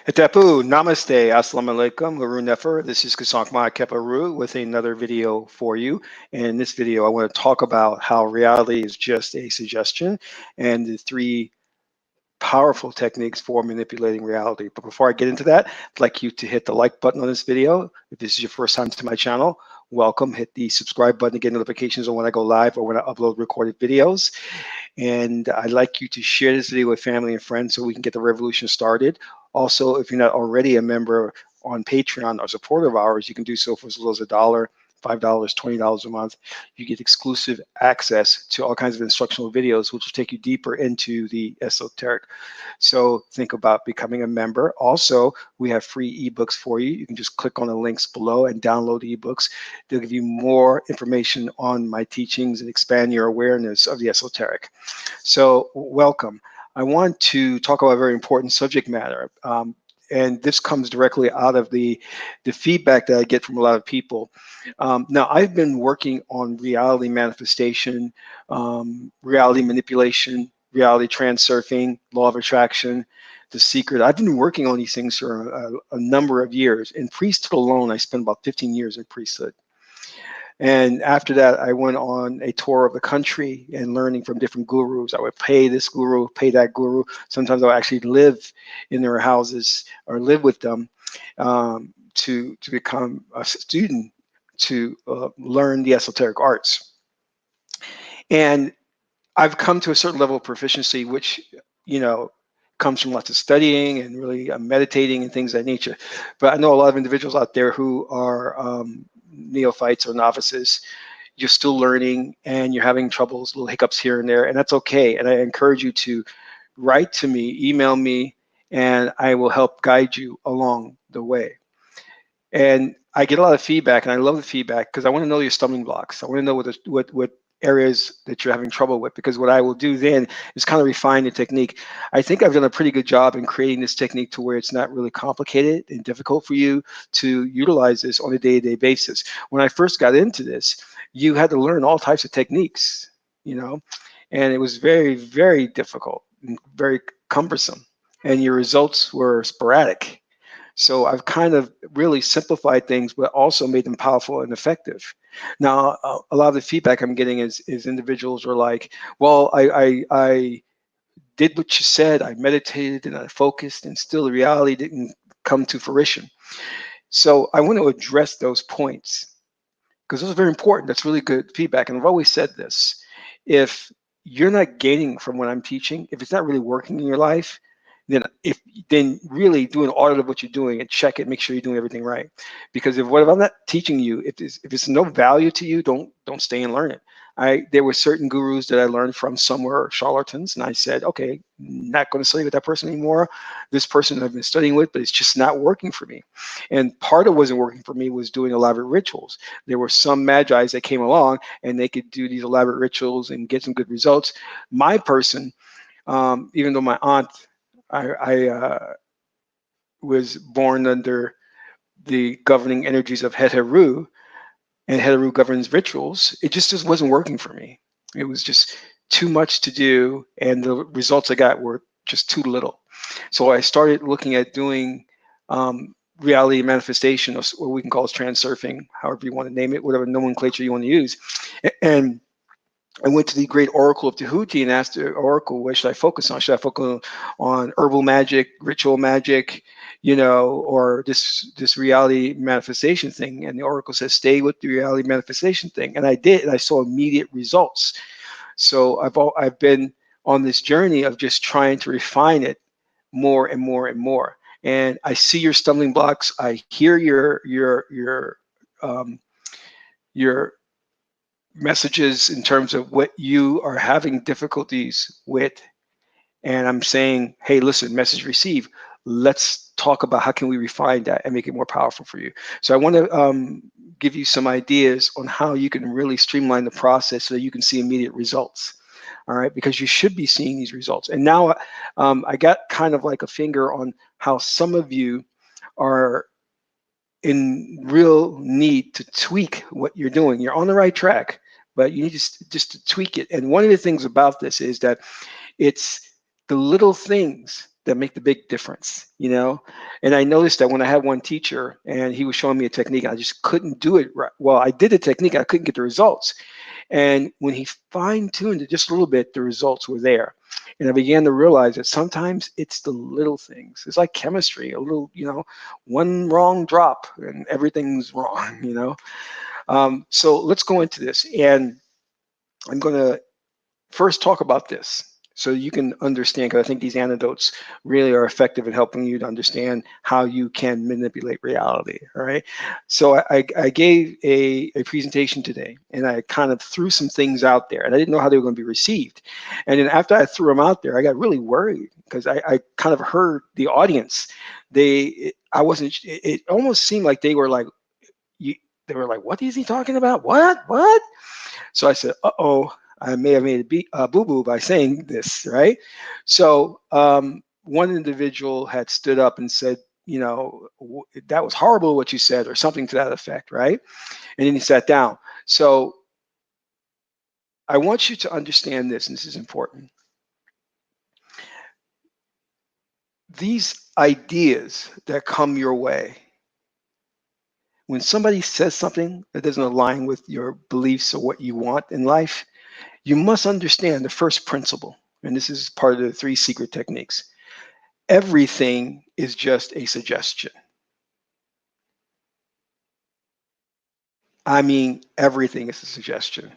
Hitapu, Namaste, Assalamu alaikum, Haroon Nefer. This is Kasankma Keparu with another video for you. And in this video, I want to talk about how reality is just a suggestion and the three powerful techniques for manipulating reality. But before I get into that, I'd like you to hit the like button on this video. If this is your first time to my channel, welcome. Hit the subscribe button to get notifications on when I go live or when I upload recorded videos. And I'd like you to share this video with family and friends so we can get the revolution started. Also, if you're not already a member on Patreon or supporter of ours, you can do so for as little as $1, $5, $20 a month. You get exclusive access to all kinds of instructional videos, which will take you deeper into the esoteric. So think about becoming a member. Also, we have free ebooks for you. You can just click on the links below and download ebooks. They'll give you more information on my teachings and expand your awareness of the esoteric. So welcome. I want to talk about a very important subject matter. And this comes directly out of the feedback that I get from a lot of people. Now, I've been working on reality manifestation, reality manipulation, reality transurfing, law of attraction, the secret. I've been working on these things for a number of years. In priesthood alone, I spent about 15 years in priesthood. And after that, I went on a tour of the country and learning from different gurus. I would pay this guru, pay that guru. Sometimes I would actually live in their houses or live with them to become a student to learn the esoteric arts. And I've come to a certain level of proficiency, which, comes from lots of studying and really meditating and things of that nature. But I know a lot of individuals out there who are neophytes or novices. You're still learning and you're having troubles, little hiccups here and there, and that's okay. And I encourage you to write to me, email me, and I will help guide you along the way. And I get a lot of feedback, and I love the feedback because I want to know your stumbling blocks. I want to know what areas that you're having trouble with, because what I will do then is kind of refine the technique. I think I've done a pretty good job in creating this technique to where it's not really complicated and difficult for you to utilize this on a day-to-day basis. When I first got into this, you had to learn all types of techniques, and it was very, very difficult and very cumbersome, and your results were sporadic. So I've kind of really simplified things, but also made them powerful and effective. Now, a lot of the feedback I'm getting is individuals are like, well, I did what you said, I meditated and I focused, and still the reality didn't come to fruition. So I want to address those points because those are very important. That's really good feedback. And I've always said this, if you're not gaining from what I'm teaching, if it's not really working in your life, then really do an audit of what you're doing and check it, make sure you're doing everything right. Because if I'm not teaching you, if it's no value to you, don't stay and learn it. There were certain gurus that I learned from. Some were charlatans, and I said, okay, not going to study with that person anymore. This person I've been studying with, but it's just not working for me. And part of what wasn't working for me was doing elaborate rituals. There were some magi's that came along and they could do these elaborate rituals and get some good results. My person, even though my aunt, I was born under the governing energies of Heteru, and Heteru governs rituals. It just wasn't working for me. It was just too much to do, and the results I got were just too little. So I started looking at doing reality manifestation, or what we can call transurfing, however you want to name it, whatever nomenclature you want to use. And I went to the great oracle of Tahuti and asked the oracle, what should I focus on? Should I focus on herbal magic, ritual magic, or this reality manifestation thing? And the oracle says, stay with the reality manifestation thing. And I did, and I saw immediate results. So I've been on this journey of just trying to refine it more and more and more. And I see your stumbling blocks. I hear your messages in terms of what you are having difficulties with, and I'm saying, hey, listen, message received. Let's talk about how can we refine that and make it more powerful for you. So I want to give you some ideas on how you can really streamline the process so that you can see immediate results. All right, because you should be seeing these results. And now I got kind of like a finger on how some of you are in real need to tweak what you're doing. You're on the right track, but you need just to tweak it. And one of the things about this is that it's the little things that make the big difference, you know? And I noticed that when I had one teacher and he was showing me a technique, I just couldn't do it right. Well, I did the technique, I couldn't get the results. And when he fine-tuned it just a little bit, the results were there. And I began to realize that sometimes it's the little things. It's like chemistry, a little, one wrong drop and everything's wrong, So let's go into this. And I'm going to first talk about this so you can understand, because I think these antidotes really are effective in helping you to understand how you can manipulate reality. All right. So I gave a presentation today and I kind of threw some things out there and I didn't know how they were going to be received. And then after I threw them out there, I got really worried because I kind of heard the audience. I wasn't, it almost seemed like they were like, they were like, what is he talking about? What? So I said, uh-oh, I may have made a boo-boo by saying this, right? So one individual had stood up and said, that was horrible what you said, or something to that effect, right? And then he sat down. So I want you to understand this, and this is important. These ideas that come your way, when somebody says something that doesn't align with your beliefs or what you want in life, you must understand the first principle, and this is part of the 3 secret techniques. Everything is just a suggestion. I mean, everything is a suggestion.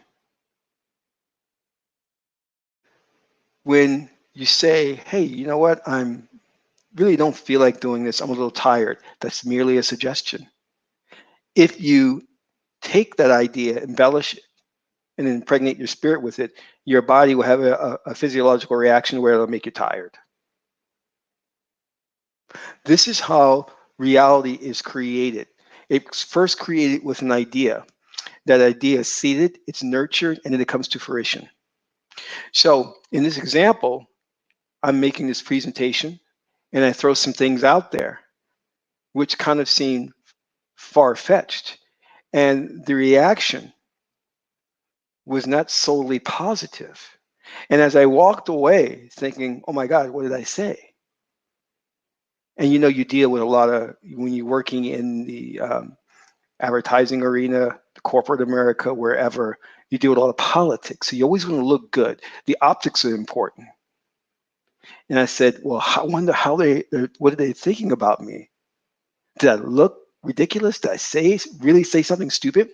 When you say, hey, you know what, I'm really don't feel like doing this, I'm a little tired, that's merely a suggestion. If you take that idea, embellish it, and impregnate your spirit with it, your body will have a physiological reaction where it'll make you tired. This is how reality is created. It's first created with an idea. That idea is seeded, it's nurtured, and then it comes to fruition. So in this example, I'm making this presentation and I throw some things out there, which kind of seem far-fetched. And the reaction was not solely positive. And as I walked away thinking, oh my God, what did I say? And you deal with a lot of, when you're working in the advertising arena, corporate America, wherever, you deal with a lot of politics. So you always want to look good. The optics are important. And I said, well, I wonder what are they thinking about me? Did I look ridiculous? Did I really say something stupid?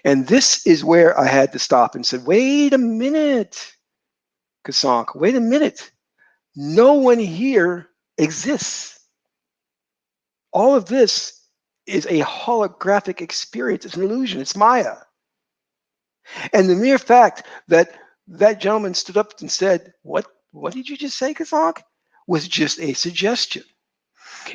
And this is where I had to stop and said, wait a minute, Kasank, wait a minute. No one here exists. All of this is a holographic experience. It's an illusion. It's Maya. And the mere fact that that gentleman stood up and said, what did you just say, Kasank? Was just a suggestion.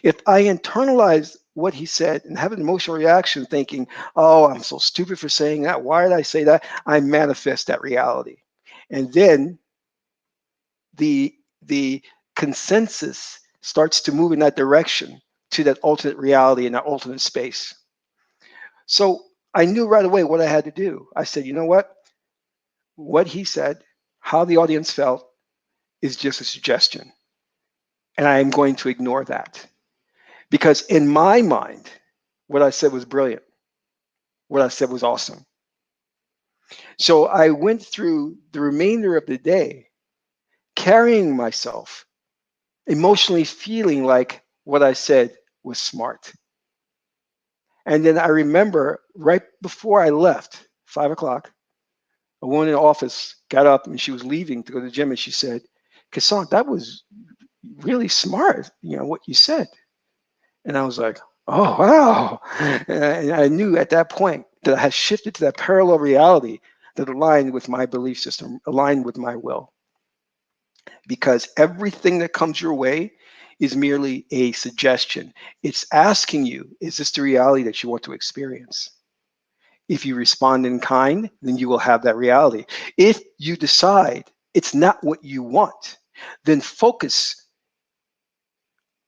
If I internalize what he said and have an emotional reaction thinking, oh, I'm so stupid for saying that, why did I say that? I manifest that reality. And then the consensus starts to move in that direction to that ultimate reality and that ultimate space. So I knew right away what I had to do. I said, you know what he said, how the audience felt is just a suggestion. And I am going to ignore that. Because in my mind, what I said was brilliant. What I said was awesome. So I went through the remainder of the day carrying myself, emotionally feeling like what I said was smart. And then I remember right before I left, 5 o'clock, a woman in the office got up and she was leaving to go to the gym and she said, Kasank, that was really smart, what you said. And I was like, oh, wow. And I knew at that point that I had shifted to that parallel reality that aligned with my belief system, aligned with my will. Because everything that comes your way is merely a suggestion. It's asking you, is this the reality that you want to experience? If you respond in kind, then you will have that reality. If you decide it's not what you want, then focus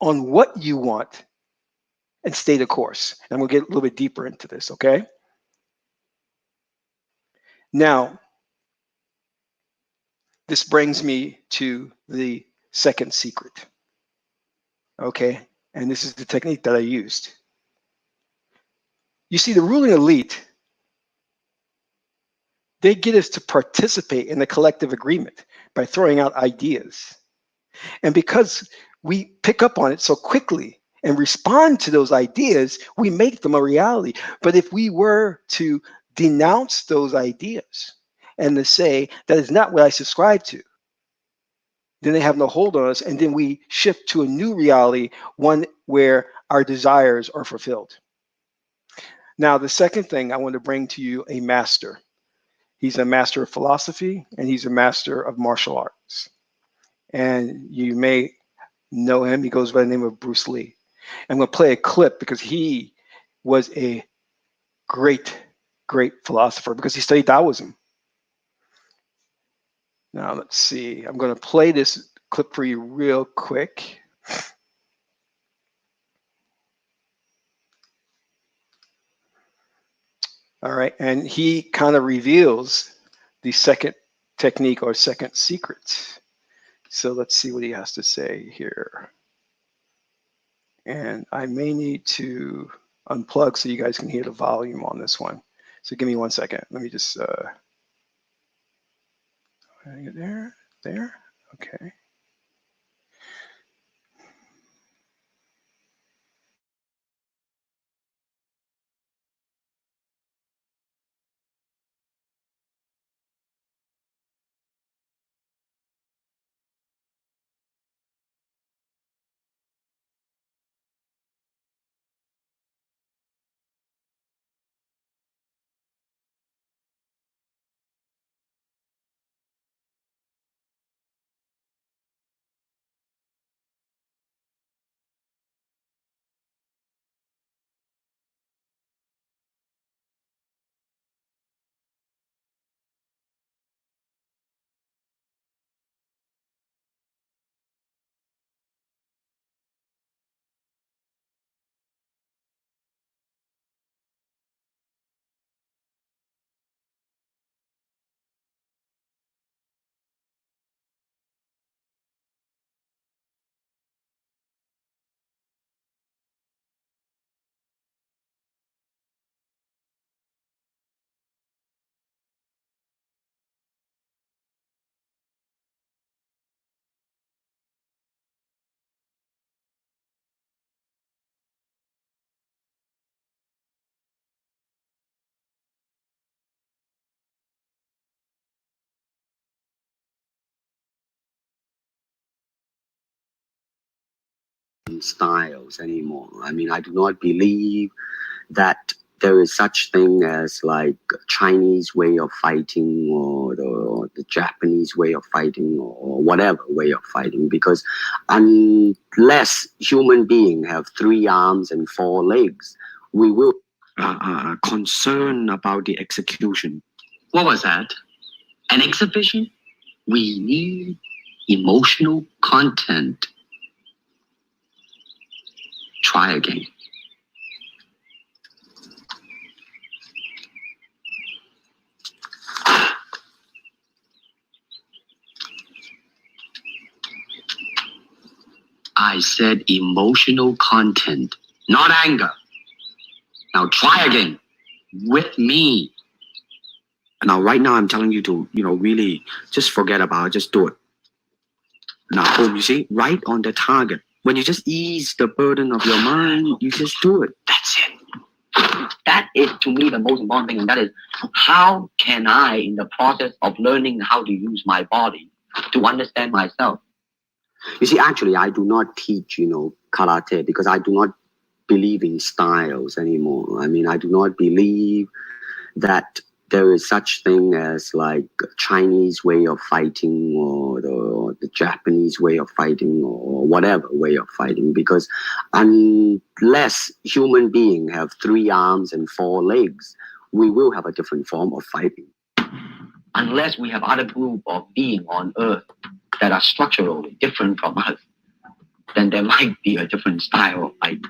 on what you want and stay the course. And we'll get a little bit deeper into this, okay? Now, this brings me to the second secret. Okay, and this is the technique that I used. You see, the ruling elite, they get us to participate in the collective agreement by throwing out ideas. And because we pick up on it so quickly and respond to those ideas, we make them a reality. But if we were to denounce those ideas and to say, that is not what I subscribe to, then they have no hold on us. And then we shift to a new reality, one where our desires are fulfilled. Now, the second thing I want to bring to you a master. He's a master of philosophy and he's a master of martial arts. And you may know him. He goes by the name of Bruce Lee. I'm going to play a clip because he was a great, great philosopher because he studied Taoism. Now, let's see. I'm going to play this clip for you real quick. All right. And he kind of reveals the second technique or second secret. So let's see what he has to say here. And I may need to unplug so you guys can hear the volume on this one. So give me 1 second. Let me just there. Okay. Styles anymore. I mean, I do not believe that there is such thing as like Chinese way of fighting or the Japanese way of fighting or whatever way of fighting, because unless human beings have 3 arms and 4 legs, we will concern about the execution. What was that? An exhibition? We need emotional content. Try again. I said emotional content, not anger. Now try again with me. Now, right now, I'm telling you to, really just forget about it, just do it. Now, boom, you see, right on the target. When you just ease the burden of your mind, you just do it. That's it. That is, to me, the most important thing, and that is, how can I, in the process of learning how to use my body, to understand myself? You see, actually, I do not teach, karate because I do not believe in styles anymore. I mean, I do not believe that there is such thing as like Chinese way of fighting or the Japanese way of fighting or whatever way of fighting, because unless human beings have 3 arms and 4 legs, we will have a different form of fighting. Unless we have other group of beings on earth that are structurally different from us, then there might be a different style of fight.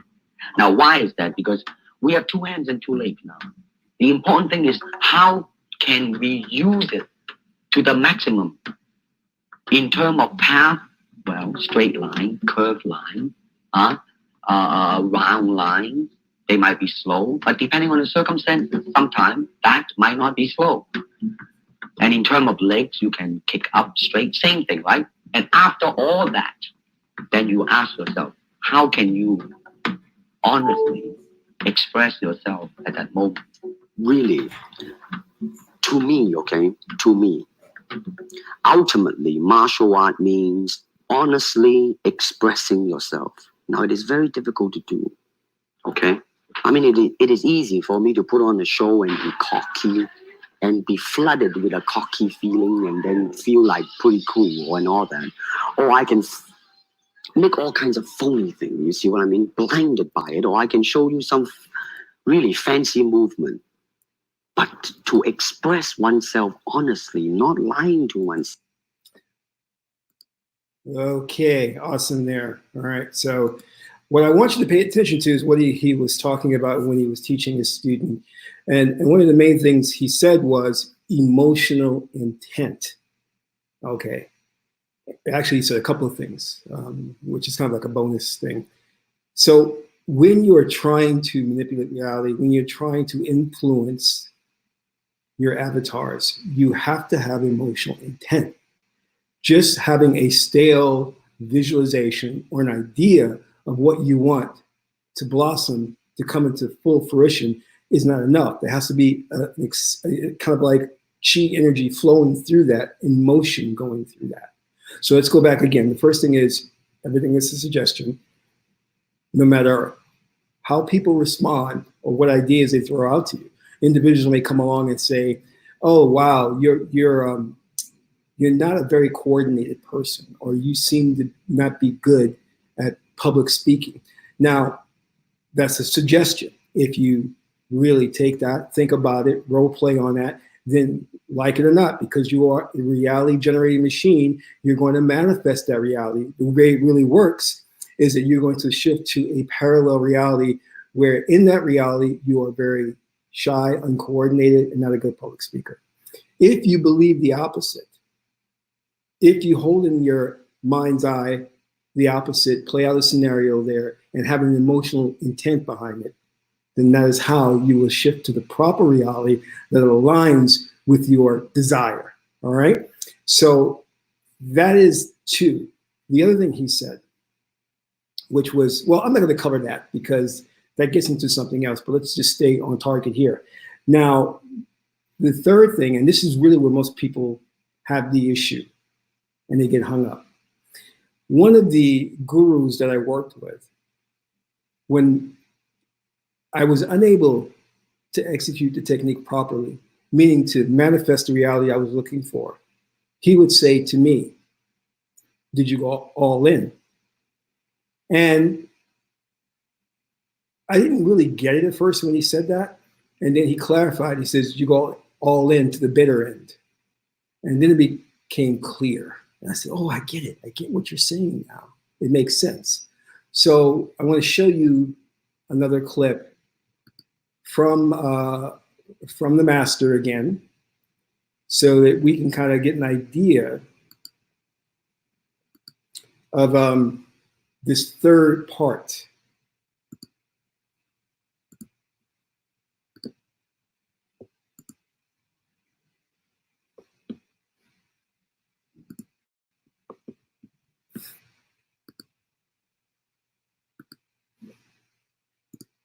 Now, why is that? Because we have 2 hands and 2 legs now. The important thing is, how can we use it to the maximum in terms of path? Well, straight line, curved line, round line. They might be slow, but depending on the circumstance, sometimes that might not be slow. And in terms of legs, you can kick up straight, same thing, right? And after all that, then you ask yourself, how can you honestly express yourself at that moment? Really, to me, okay, to me, ultimately, martial art means honestly expressing yourself. Now, it is very difficult to do, okay? I mean, it is easy for me to put on a show and be cocky and be flooded with a cocky feeling and then feel like pretty cool and all that. Or I can make all kinds of phony things, you see what I mean? Blinded by it. Or I can show you some really fancy movement. But to express oneself honestly, not lying to oneself. Okay, awesome there. All right, so what I want you to pay attention to is what he was talking about when he was teaching his student. And one of the main things he said was emotional intent. Okay. Actually, he said a couple of things, which is kind of like a bonus thing. So when you are trying to manipulate reality, when you're trying to influence your avatars, you have to have emotional intent. Just having a stale visualization or an idea of what you want to blossom, to come into full fruition, is not enough. There has to be a kind of like chi energy flowing through that, emotion going through that. So let's go back again. The first thing is, everything is a suggestion. No matter how people respond or what ideas they throw out to you, individuals may come along and say, "Oh, wow, you're not a very coordinated person, or you seem to not be good at public speaking." Now, that's a suggestion. If you really take that, think about it, role play on that, then like it or not, because you are a reality generating machine, you're going to manifest that reality. The way it really works is that you're going to shift to a parallel reality where in that reality, you are very shy, uncoordinated, and not a good public speaker. If you believe the opposite, if you hold in your mind's eye the opposite, play out a scenario there, and have an emotional intent behind it, then that is how you will shift to the proper reality that aligns with your desire. All right? So that is two. The other thing he said, which was, well, I'm not going to cover that because that gets into something else, but let's just stay on target here. Now, the third thing, and this is really where most people have the issue and they get hung up. One of the gurus that I worked with, when I was unable to execute the technique properly, meaning to manifest the reality I was looking for, he would say to me, "Did you go all in?" And I didn't really get it at first when he said that. And then he clarified, he says, "You go all in to the bitter end." And then it became clear. And I said, "Oh, I get it. I get what you're saying now. It makes sense." So I want to show you another clip from the master again, so that we can kind of get an idea of this third part.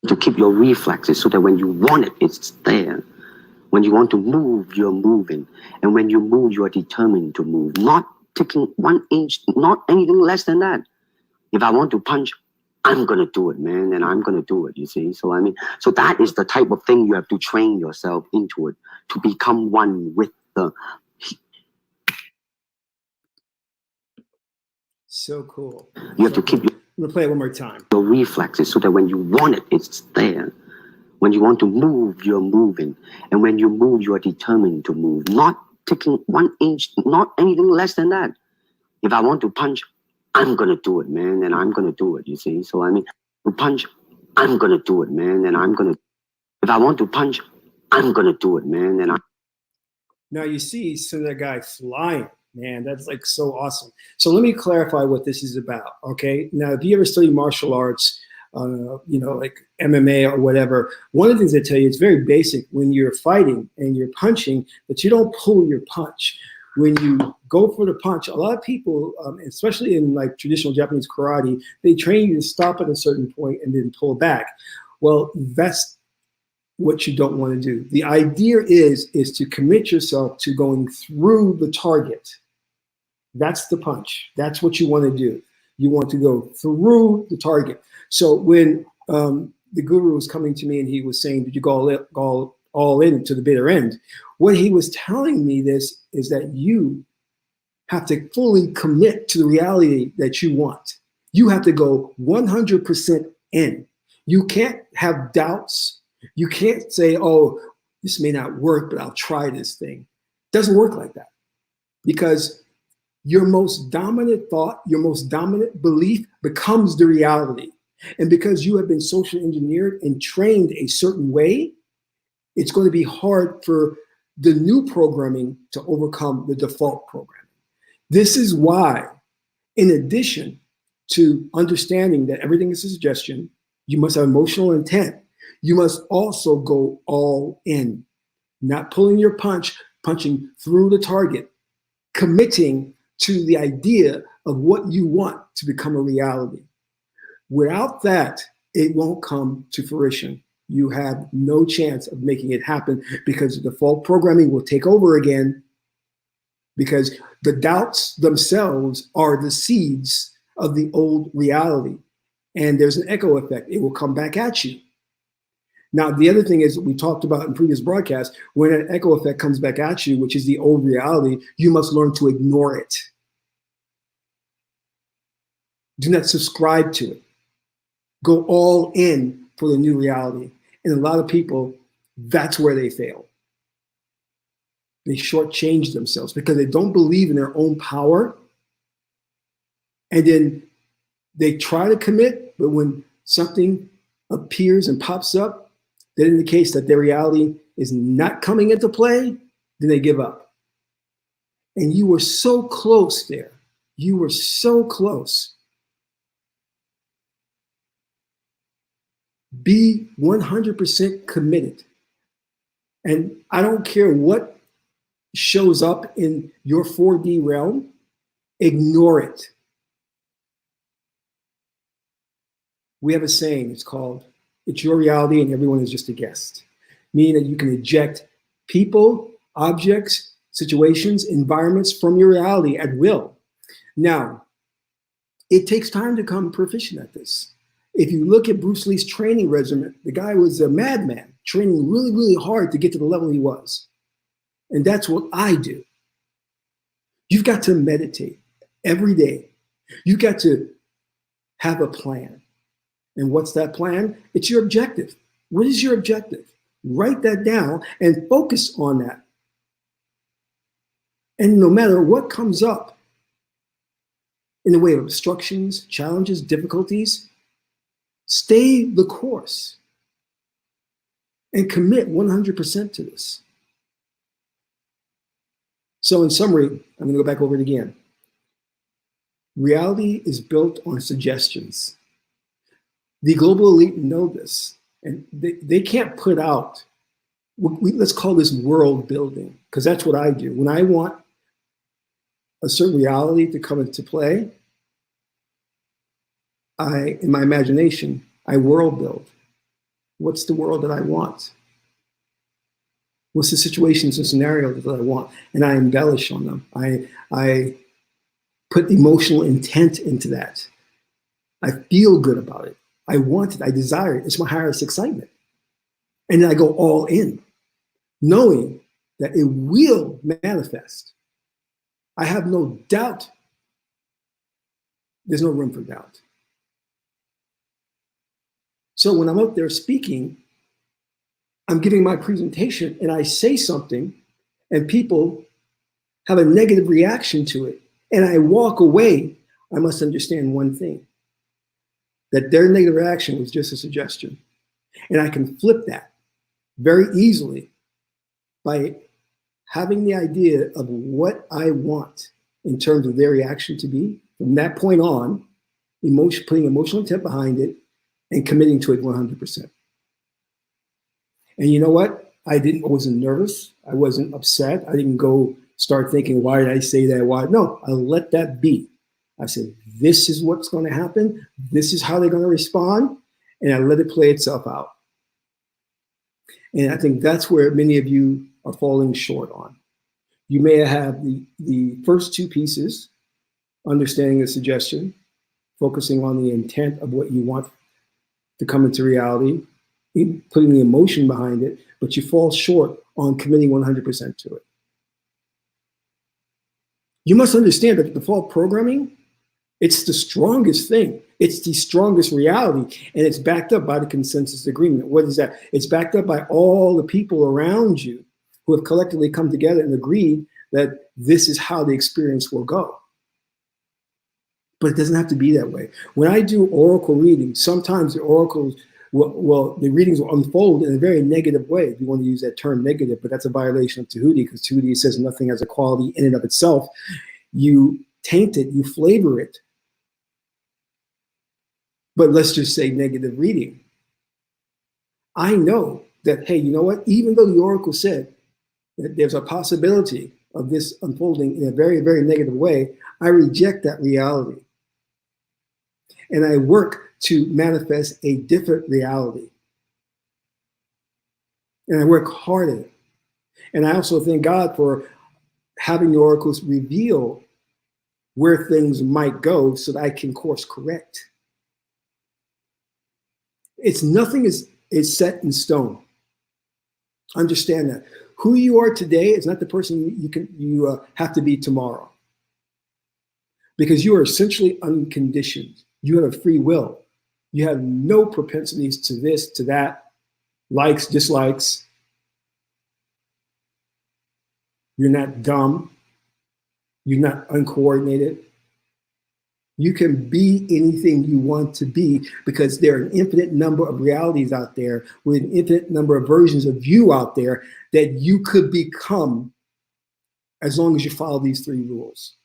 To keep your reflexes so that when you want it, it's there. When you want to move, you're moving. And when you move, you are determined to move. Not taking 1 inch, not anything less than that. If I want to punch, I'm going to do it, man. And I'm going to do it, you see? So, I mean, so that is the type of thing you have to train yourself into it, to become one with the... So cool. You have to keep I'm going to play it one more time. Your reflexes so that when you want it, it's there. When you want to move, you're moving. And when you move, you are determined to move. Not taking 1 inch, not anything less than that. If I want to punch, I'm going to do it, man. And I'm going to do it, you see? So, I mean, to punch, I'm going to do it, man. And I'm going to... If I want to punch, I'm going to do it, man. And Now you see, so that guy flying. Man, that's like so awesome. So let me clarify what this is about. Okay. Now, if you ever study martial arts, like MMA or whatever, one of the things they tell you, it's very basic when you're fighting and you're punching, but you don't pull your punch. When you go for the punch, a lot of people, especially in like traditional Japanese karate, they train you to stop at a certain point and then pull back. Well, that's what you don't want to do. The idea is to commit yourself to going through the target. That's the punch. That's what you want to do. You want to go through the target. So when the guru was coming to me and he was saying, did you go all in to the bitter end? What he was telling me this is that you have to fully commit to the reality that you want. You have to go 100% in. You can't have doubts. You can't say, oh, this may not work, but I'll try this thing. It doesn't work like that, because your most dominant thought, your most dominant belief becomes the reality. And because you have been social engineered and trained a certain way, it's going to be hard for the new programming to overcome the default programming. This is why, in addition to understanding that everything is a suggestion, you must have emotional intent. You must also go all in, not pulling your punch, punching through the target, committing to the idea of what you want to become a reality. Without that, it won't come to fruition. You have no chance of making it happen, because the default programming will take over again, because the doubts themselves are the seeds of the old reality. And there's an echo effect. It will come back at you. Now, the other thing is, we talked about in previous broadcasts, when an echo effect comes back at you, which is the old reality, you must learn to ignore it. Do not subscribe to it. Go all in for the new reality. And a lot of people, that's where they fail. They shortchange themselves because they don't believe in their own power. And then they try to commit, but when something appears and pops up that indicates that their reality is not coming into play, then they give up. And you were so close there. You were so close. Be 100% committed. And I don't care what shows up in your 4D realm, ignore it. We have a saying, it's called, it's your reality and everyone is just a guest. Meaning that you can eject people, objects, situations, environments from your reality at will. Now, it takes time to become proficient at this. If you look at Bruce Lee's training regimen, the guy was a madman, training really, really hard to get to the level he was. And that's what I do. You've got to meditate every day. You've got to have a plan. And what's that plan? It's your objective. What is your objective? Write that down and focus on that. And no matter what comes up in the way of obstructions, challenges, difficulties, stay the course and commit 100% to this. So in summary, I'm going to go back over it again. Reality is built on suggestions. The global elite know this, and they can't put out, let's call this world building, because that's what I do. When I want a certain reality to come into play, in my imagination, I world build. What's the world that I want? What's the situations and scenarios that I want? And I embellish on them. I put emotional intent into that. I feel good about it. I want it. I desire it. It's my highest excitement. And then I go all in, knowing that it will manifest. I have no doubt. There's no room for doubt. So when I'm up there speaking, I'm giving my presentation and I say something and people have a negative reaction to it and I walk away, I must understand one thing, that their negative reaction was just a suggestion. And I can flip that very easily by having the idea of what I want in terms of their reaction to be. From that point on, putting emotional intent behind it and committing to it 100%. And you know what? I wasn't nervous. I wasn't upset. I didn't go start thinking, why did I say that? Why? No, I let that be. I said, this is what's going to happen. This is how they're going to respond. And I let it play itself out. And I think that's where many of you are falling short on. You may have the first two pieces, understanding the suggestion, focusing on the intent of what you want to come into reality, putting the emotion behind it, but you fall short on committing 100% to it. You must understand that default programming, it's the strongest thing. It's the strongest reality, and it's backed up by the consensus agreement. What is that? It's backed up by all the people around you who have collectively come together and agreed that this is how the experience will go. But it doesn't have to be that way. When I do oracle readings, sometimes the oracles the readings will unfold in a very negative way, if you want to use that term negative, but that's a violation of Tahuti, because Tahuti says nothing has a quality in and of itself. You taint it, you flavor it. But let's just say negative reading. I know that, hey, you know what? Even though the oracle said that there's a possibility of this unfolding in a very, very negative way, I reject that reality. And I work to manifest a different reality. And I work hard at it. And I also thank God for having the oracles reveal where things might go so that I can course correct. Nothing is set in stone. Understand that. Who you are today is not the person you have to be tomorrow. Because you are essentially unconditioned. You have a free will. You have no propensities to this, to that, likes, dislikes. You're not dumb. You're not uncoordinated. You can be anything you want to be, because there are an infinite number of realities out there with an infinite number of versions of you out there that you could become as long as you follow these three rules.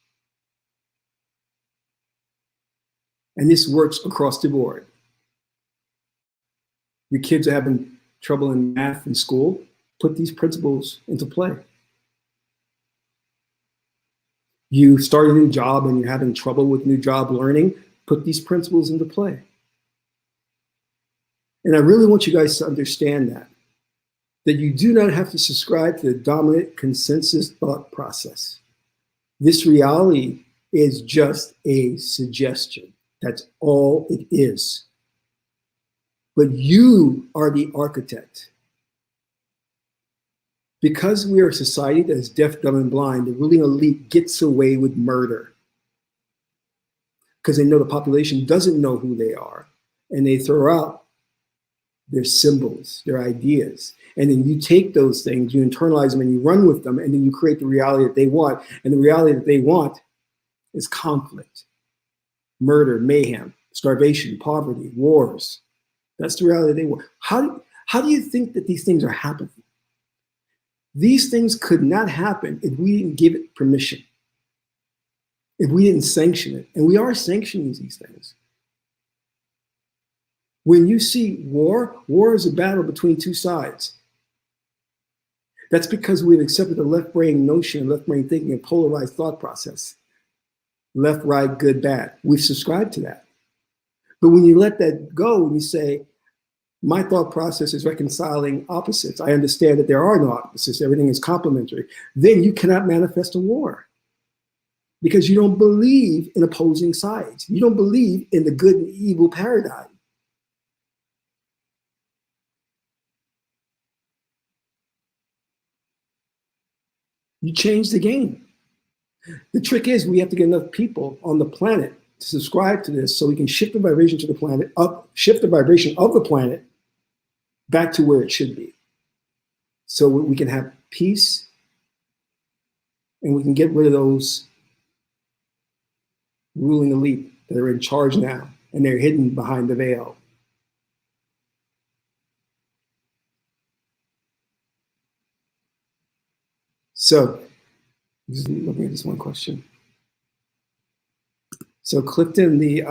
And this works across the board. Your kids are having trouble in math in school, put these principles into play. You start a new job and you're having trouble with new job learning, put these principles into play. And I really want you guys to understand that you do not have to subscribe to the dominant consensus thought process. This reality is just a suggestion. That's all it is. But you are the architect. Because we are a society that is deaf, dumb, and blind, the ruling elite gets away with murder. Because they know the population doesn't know who they are. And they throw out their symbols, their ideas. And then you take those things, you internalize them, and you run with them, and then you create the reality that they want. And the reality that they want is conflict, murder, mayhem, starvation, poverty, wars. That's the reality they want. How do you think that these things are happening? These things could not happen if we didn't give it permission, if we didn't sanction it. And we are sanctioning these things. When you see war is a battle between two sides. That's because we've accepted the left brain notion, left brain thinking, and polarized thought process. Left, right, good, bad. We've subscribed to that. But when you let that go and you say, my thought process is reconciling opposites. I understand that there are no opposites. Everything is complementary. Then you cannot manifest a war because you don't believe in opposing sides. You don't believe in the good and evil paradigm. You change the game. The trick is we have to get enough people on the planet to subscribe to this so we can shift the vibration to the planet up, shift the vibration of the planet back to where it should be. So we can have peace and we can get rid of those ruling elite that are in charge now and they're hidden behind the veil. So, just looking at this one question. So Clifton, the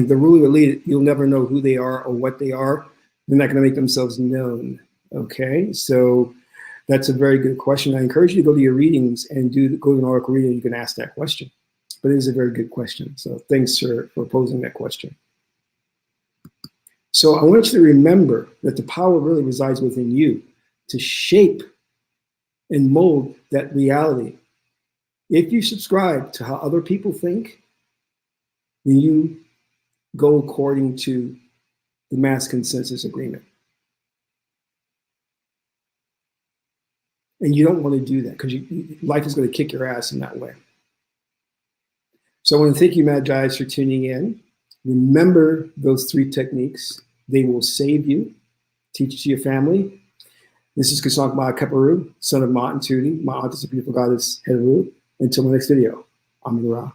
the ruler elite, you'll never know who they are or what they are. They're not going to make themselves known. Okay, so that's a very good question. I encourage you to go to your readings and go to an oracle reading. You can ask that question, but it is a very good question. So thanks for posing that question. So I want you to remember that the power really resides within you to shape and mold that reality. If you subscribe to how other people think, then you go according to the mass consensus agreement. And you don't want to do that because life is going to kick your ass in that way. So I want to thank you, Magi's, for tuning in. Remember those 3 techniques. They will save you. Teach it to your family. This is Kasank Ma Keparu, son of Ma and Tootie. Ma is a beautiful goddess, Heru. Until my next video, I'm Ra.